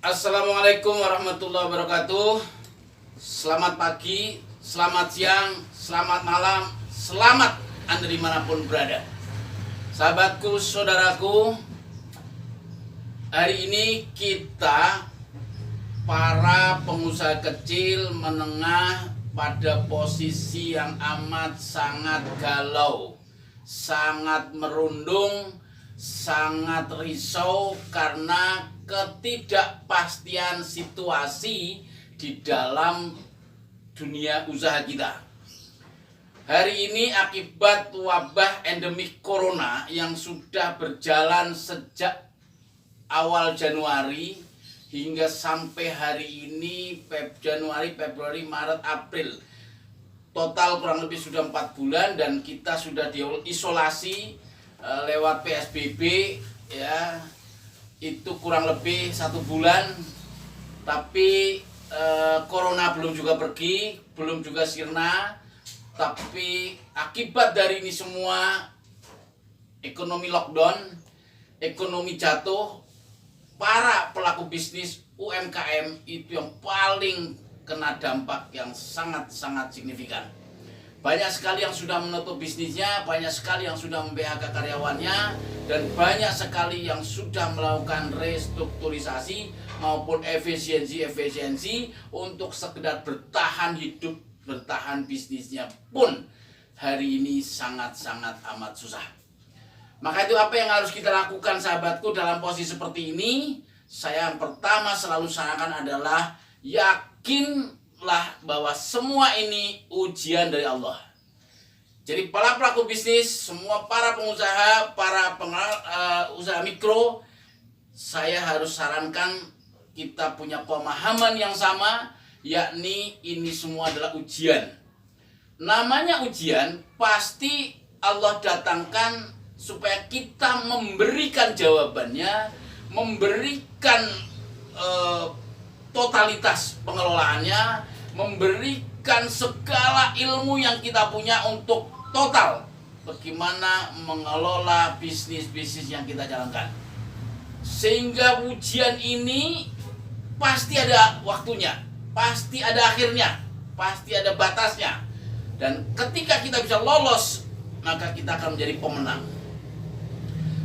Assalamualaikum warahmatullahi wabarakatuh. Selamat pagi, selamat siang, selamat malam, selamat Anda dimanapun berada. Sahabatku, saudaraku, hari ini kita para pengusaha kecil menengah pada posisi yang amat sangat galau, sangat merundung, sangat risau karena ketidakpastian situasi di dalam dunia usaha kita. Hari ini akibat wabah endemik corona yang sudah berjalan sejak awal Januari hingga sampai hari ini Januari, Februari, Maret, April. Total kurang lebih sudah 4 bulan dan kita sudah diisolasi lewat PSBB ya. Itu kurang lebih 1 bulan, tapi corona belum juga pergi, belum juga sirna. Tapi akibat dari ini semua, ekonomi lockdown, ekonomi jatuh, para pelaku bisnis UMKM itu yang paling kena dampak yang sangat-sangat signifikan. Banyak sekali yang sudah menutup bisnisnya, banyak sekali yang sudah mem-PHK karyawannya, dan banyak sekali yang sudah melakukan restrukturisasi maupun efisiensi untuk sekedar bertahan hidup, bertahan bisnisnya pun hari ini sangat-sangat amat susah. Maka itu apa yang harus kita lakukan sahabatku dalam posisi seperti ini? Saya yang pertama selalu sarankan adalah yakinlah bahwa semua ini ujian dari Allah. Jadi para pelaku bisnis, semua para pengusaha, para usaha mikro, saya harus sarankan kita punya pemahaman yang sama, yakni ini semua adalah ujian. Namanya ujian, pasti Allah datangkan supaya kita memberikan jawabannya, memberikan totalitas pengelolaannya, memberikan segala ilmu yang kita punya untuk total bagaimana mengelola bisnis-bisnis yang kita jalankan. Sehingga ujian ini pasti ada waktunya, pasti ada akhirnya, pasti ada batasnya. Dan ketika kita bisa lolos, maka kita akan menjadi pemenang.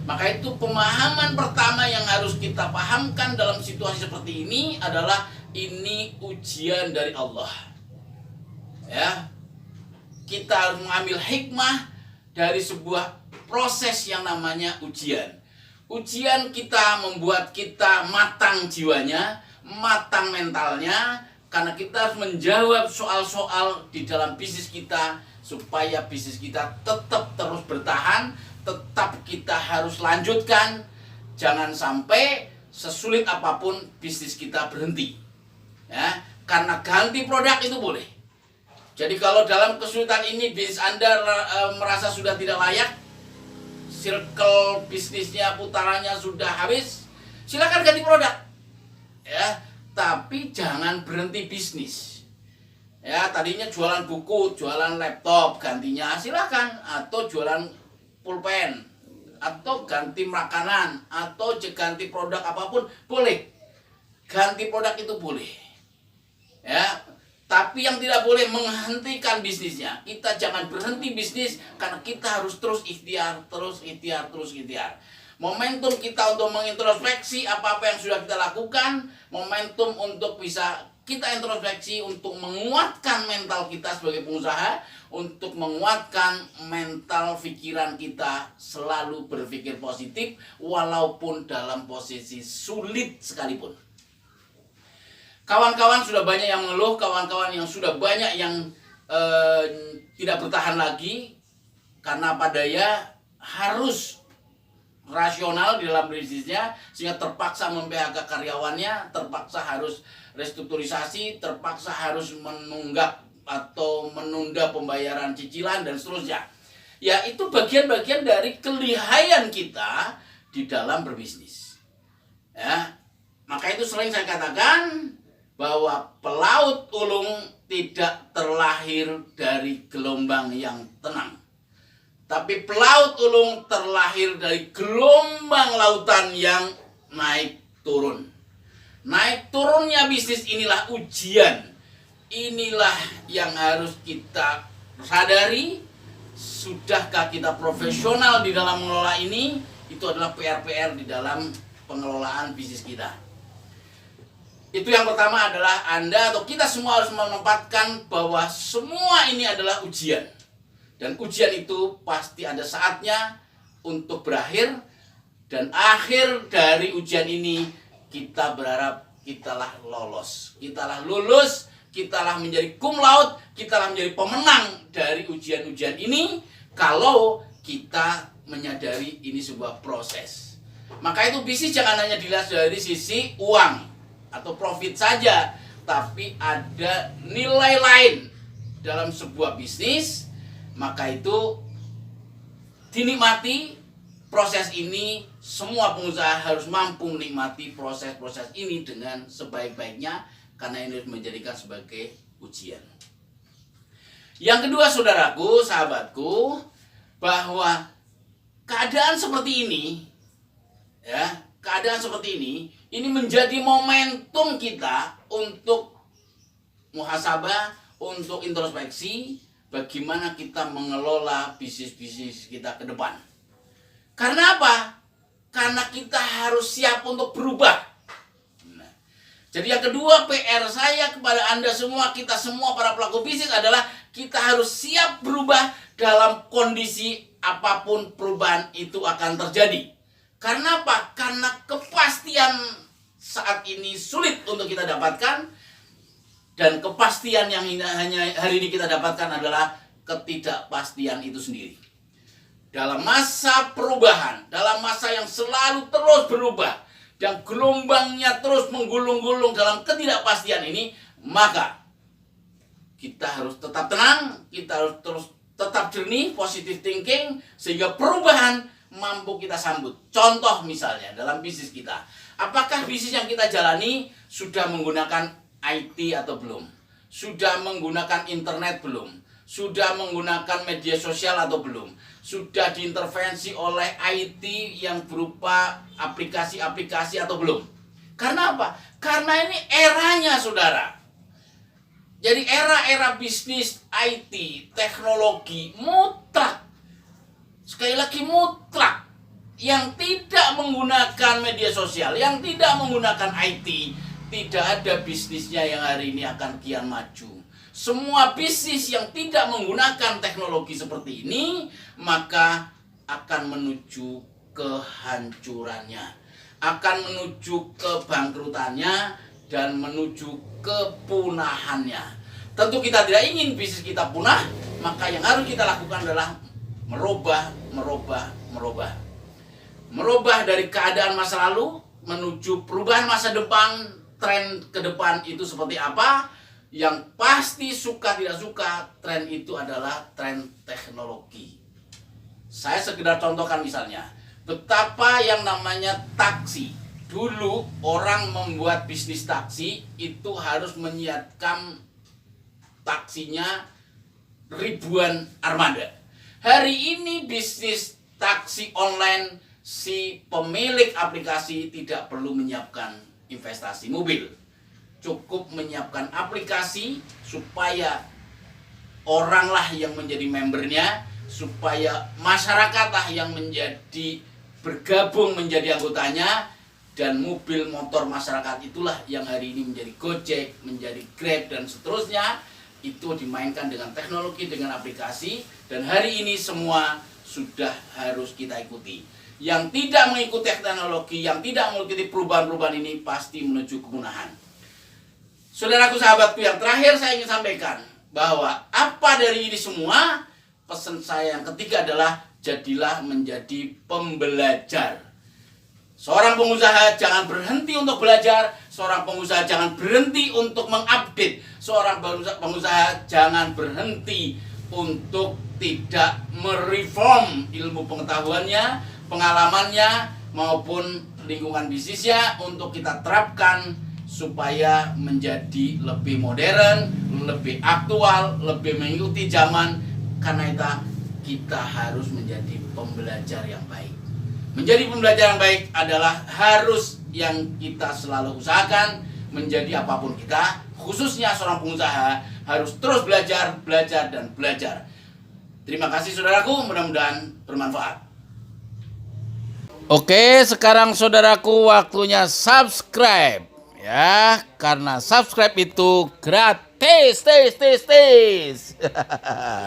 Maka itu pemahaman pertama yang harus kita pahamkan dalam situasi seperti ini adalah ini ujian dari Allah. Ya, kita harus mengambil hikmah dari sebuah proses yang namanya ujian. Ujian kita membuat kita matang jiwanya, matang mentalnya, karena kita harus menjawab soal-soal di dalam bisnis kita supaya bisnis kita tetap terus bertahan, tetap kita harus lanjutkan. Jangan sampai sesulit apapun bisnis kita berhenti. Ya, karena ganti produk itu boleh. Jadi kalau dalam kesulitan ini bisnis Anda merasa sudah tidak layak, circle bisnisnya, putarannya sudah habis, silakan ganti produk. Ya, tapi jangan berhenti bisnis. Ya, tadinya jualan buku, jualan laptop, gantinya silakan, atau jualan pulpen, atau ganti makanan, atau ganti produk apapun boleh. Ganti produk itu boleh. Ya, tapi yang tidak boleh menghentikan bisnisnya. Kita jangan berhenti bisnis karena kita harus terus ikhtiar, terus ikhtiar. Momentum kita untuk mengintrospeksi apa-apa yang sudah kita lakukan, momentum untuk bisa kita introspeksi untuk menguatkan mental kita sebagai pengusaha, untuk menguatkan mental pikiran kita selalu berpikir positif walaupun dalam posisi sulit sekalipun. Kawan-kawan sudah banyak yang mengeluh, kawan-kawan yang sudah banyak yang tidak bertahan lagi karena apa daya harus rasional di dalam bisnisnya, sehingga terpaksa mem-PHK karyawannya, terpaksa harus restrukturisasi, terpaksa harus menunggak atau menunda pembayaran cicilan dan seterusnya. Ya, itu bagian-bagian dari kelihayan kita di dalam berbisnis. Ya, maka itu sering saya katakan bahwa pelaut ulung tidak terlahir dari gelombang yang tenang, tapi pelaut ulung terlahir dari gelombang lautan yang naik turun. Naik turunnya bisnis inilah ujian. Inilah yang harus kita sadari. Sudahkah kita profesional di dalam mengelola ini? Itu adalah PR-PR di dalam pengelolaan bisnis kita. Itu yang pertama adalah Anda atau kita semua harus menempatkan bahwa semua ini adalah ujian. Dan ujian itu pasti ada saatnya untuk berakhir. Dan akhir dari ujian ini kita berharap kitalah lolos. Kitalah lulus, kitalah menjadi cum laude, kitalah menjadi pemenang dari ujian-ujian ini. Kalau kita menyadari ini sebuah proses. Maka itu bisnis jangan hanya dilihat dari sisi uang atau profit saja, tapi ada nilai lain dalam sebuah bisnis. Maka itu dinikmati proses ini. Semua pengusaha harus mampu menikmati proses-proses ini dengan sebaik-baiknya, karena ini harus menjadikan sebagai ujian. Yang kedua, saudaraku, sahabatku, bahwa keadaan seperti ini, ya, keadaan seperti ini menjadi momentum kita untuk muhasabah, untuk introspeksi, bagaimana kita mengelola bisnis-bisnis kita ke depan. Karena apa? Karena kita harus siap untuk berubah. Nah, jadi yang kedua, PR saya kepada Anda semua, kita semua para pelaku bisnis adalah kita harus siap berubah dalam kondisi apapun perubahan itu akan terjadi. Karena apa? Karena kepastian saat ini sulit untuk kita dapatkan. Dan kepastian yang hanya hari ini kita dapatkan adalah ketidakpastian itu sendiri. Dalam masa perubahan, dalam masa yang selalu terus berubah, dan gelombangnya terus menggulung-gulung dalam ketidakpastian ini, maka kita harus tetap tenang, kita harus terus tetap jernih, positive thinking, sehingga perubahan mampu kita sambut. Contoh misalnya dalam bisnis kita, apakah bisnis yang kita jalani sudah menggunakan IT atau belum? Sudah menggunakan internet belum? Sudah menggunakan media sosial atau belum? Sudah diintervensi oleh IT yang berupa aplikasi-aplikasi atau belum? Karena apa? Karena ini eranya, saudara. Jadi era-era bisnis IT, teknologi mutlak. Sekali lagi mutlak. Yang tidak menggunakan media sosial, yang tidak menggunakan IT, tidak ada bisnisnya yang hari ini akan kian maju. Semua bisnis yang tidak menggunakan teknologi seperti ini, maka akan menuju kehancurannya, akan menuju kebangkrutannya, dan menuju kepunahannya. Tentu kita tidak ingin bisnis kita punah, maka yang harus kita lakukan adalah merubah dari keadaan masa lalu menuju perubahan masa depan. Tren ke depan itu seperti apa? Yang pasti suka tidak suka, tren itu adalah tren teknologi. Saya sekedar contohkan misalnya, betapa yang namanya taksi. Dulu orang membuat bisnis taksi itu harus menyiapkan taksinya ribuan armada. Hari ini bisnis taksi online, si pemilik aplikasi tidak perlu menyiapkan investasi mobil. Cukup menyiapkan aplikasi supaya oranglah yang menjadi membernya, supaya masyarakatlah yang menjadi bergabung menjadi anggotanya, dan mobil motor masyarakat itulah yang hari ini menjadi Gojek, menjadi Grab, dan seterusnya. Itu dimainkan dengan teknologi, dengan aplikasi, dan hari ini semua sudah harus kita ikuti. Yang tidak mengikuti teknologi, yang tidak mengikuti perubahan-perubahan ini pasti menuju kepunahan. Saudaraku, sahabatku, yang terakhir saya ingin sampaikan bahwa apa dari ini semua, pesan saya yang ketiga adalah jadilah menjadi pembelajar. Seorang pengusaha jangan berhenti untuk belajar, seorang pengusaha jangan berhenti untuk mengupdate, seorang pengusaha jangan berhenti untuk tidak mereform ilmu pengetahuannya, pengalamannya, maupun lingkungan bisnisnya untuk kita terapkan supaya menjadi lebih modern, lebih aktual, lebih mengikuti zaman. Karena itu kita harus menjadi pembelajar yang baik. Menjadi pembelajar yang baik adalah harus yang kita selalu usahakan menjadi apapun kita, khususnya seorang pengusaha, harus terus belajar, dan belajar. Terima kasih saudaraku, mudah-mudahan bermanfaat. Oke, sekarang saudaraku waktunya subscribe ya, karena subscribe itu gratis.